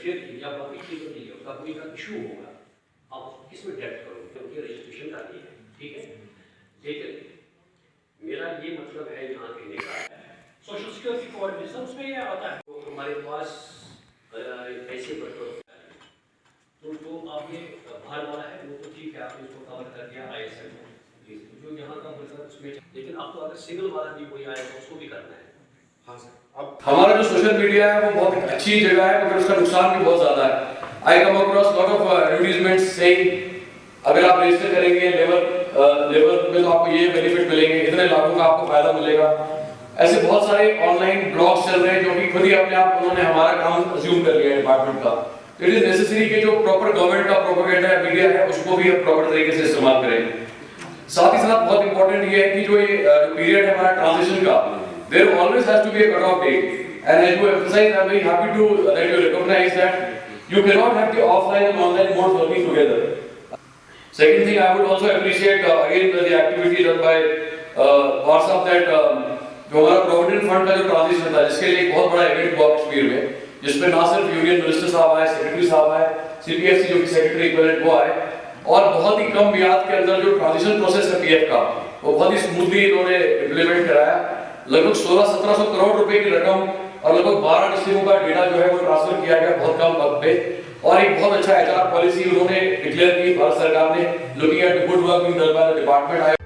Share या बाकी चीज़ों के लिए उसका कोई का इशू होगा, आप किसमें डायरेक्ट करोगे, क्योंकि रजिस्ट्रेशन करनी है, ठीक है। लेकिन मेरा ये मतलब है यहाँ कहने का सोशल सिक्योरिटी कोऑर्डिनेशन उसमें ये आता है। तो हमारे पास ऐसे बच्चों तो जो आपने बाहर वाला है वो तो ठीक है, आपने उसको कवर कर दिया ISM में, जो यहाँ का मतलब उसमें, लेकिन आपको अगर सिंगल वाला भी कोई आए तो उसको भी करना है। हाँ सर, अब हमारा जो सोशल मीडिया है वो बहुत अच्छी जगह है, मगर उसका नुकसान भी बहुत ज़्यादा है। I come across lot of advertisements saying अगर आप रजिस्टर करेंगे लेबर में तो आपको ये बेनिफिट मिलेंगे, इतने लाखों का आपको फायदा मिलेगा। ऐसे बहुत सारे ऑनलाइन ब्लॉग्स चल रहे हैं जो कि खुद ही अपने आप उन्होंने हमारा काम अज्यूम कर लिया है डिपार्टमेंट का। इट इज नेसेसरी कि जो प्रॉपर गवर्नमेंट का प्रोपेगेंडा है, मीडिया है, उसको भी हम प्रॉपर तरीके से इस्तेमाल करें। साथ ही साथ बहुत इंपॉर्टेंट ये है कि जो ये पीरियड है हमारा ट्रांजिशन का, there always has to be a cut-off date, and as you emphasize, I'm very happy to that you recognize that you cannot have the offline and online modes working together. Second thing, I would also appreciate again the activity done by WhatsApp that जो हमारा provident fund का जो transition था, जिसके लिए एक बहुत बड़ा इवेंट हुआ कश्मीर में, जिसमें ना सिर्फ यूनियन मिनिस्टर साहब आए, सेक्रेटरी साहब आए, CPFC जो कि सेक्रेटरी इक्विवेलेंट वो आए, और बहुत ही कम मियाद के अंदर जो ट्रांजिशन प्रोसेस है PF का, वो बहुत ही स्मूथली इन्होंने इम्प्लीमेंट कराया। लगभग 1600-1700 करोड़ रुपए की रकम और लगभग 12 डिस्ट्रिक्टों का डेटा जो है वो ट्रांसफर किया गया बहुत कम वक्त पे, और एक बहुत अच्छा HR पॉलिसी उन्होंने डिक्लेयर की भारत सरकार ने, looking at the good work being done by the department.